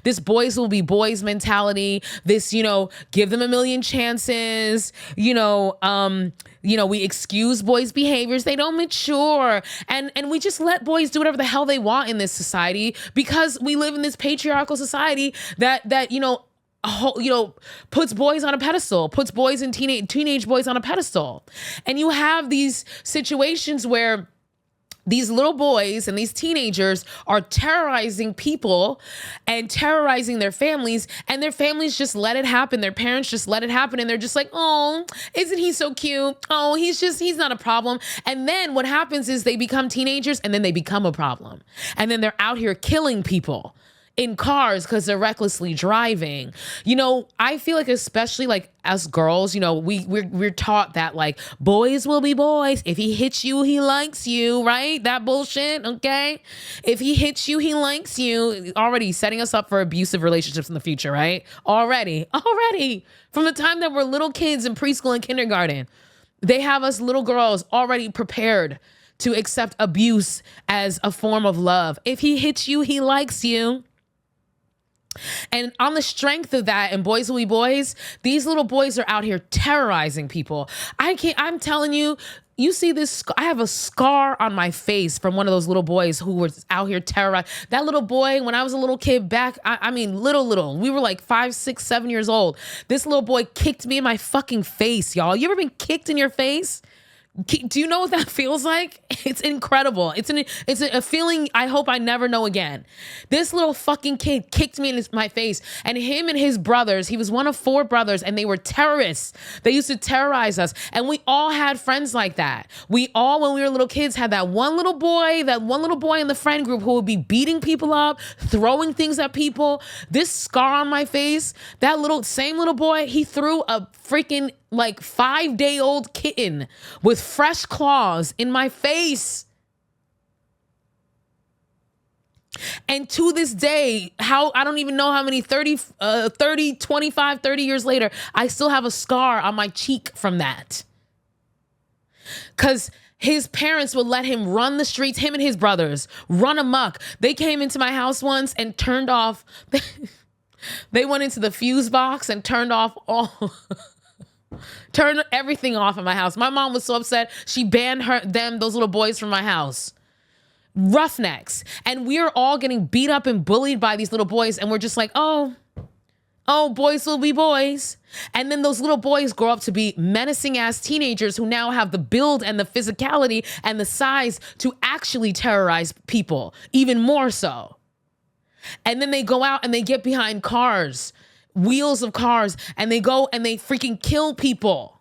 this boys will be boys mentality, this, give them a million chances, we excuse boys' behaviors. They don't mature. And we just let boys do whatever the hell they want in this society because we live in this patriarchal society that puts boys on a pedestal, puts boys and teenage boys on a pedestal. And you have these situations where these little boys and these teenagers are terrorizing people and terrorizing their families, and their families just let it happen. Their parents just let it happen. And they're just like, oh, isn't he so cute? Oh, he's not a problem. And then what happens is they become teenagers and then they become a problem. And then they're out here killing people in cars because they're recklessly driving. I feel like, especially like us girls, we're taught that like boys will be boys. If he hits you, he likes you, right? That bullshit, okay? If he hits you, he likes you. Already setting us up for abusive relationships in the future, right? Already. From the time that we're little kids in preschool and kindergarten, they have us little girls already prepared to accept abuse as a form of love. If he hits you, he likes you. And on the strength of that, and boys will be boys, these little boys are out here terrorizing people. I'm telling you, you see this, I have a scar on my face from one of those little boys who was out here terrorizing. That little boy, when I was a little kid back, little, we were like 5, 6, 7 years old. This little boy kicked me in my fucking face, y'all. You ever been kicked in your face? Do you know what that feels like? It's incredible. It's a feeling I hope I never know again. This little fucking kid kicked me in my face, and him and his brothers, he was one of 4 brothers, and they were terrorists. They used to terrorize us, and we all had friends like that. We all, when we were little kids, had that one little boy in the friend group who would be beating people up, throwing things at people. This scar on my face, that same little boy, he threw a freaking like 5-day-old kitten with fresh claws in my face. And to this day, I don't even know how many 25, 30 years later, I still have a scar on my cheek from that. Because his parents would let him run the streets, him and his brothers, run amok. They came into my house once and turned off, they went into the fuse box and turned off turned everything off in my house. My mom was so upset. She banned those little boys from my house. Roughnecks. And we are all getting beat up and bullied by these little boys. And we're just like, oh, boys will be boys. And then those little boys grow up to be menacing ass teenagers who now have the build and the physicality and the size to actually terrorize people, even more so. And then they go out and they get behind cars, wheels of cars, and they go and they freaking kill people.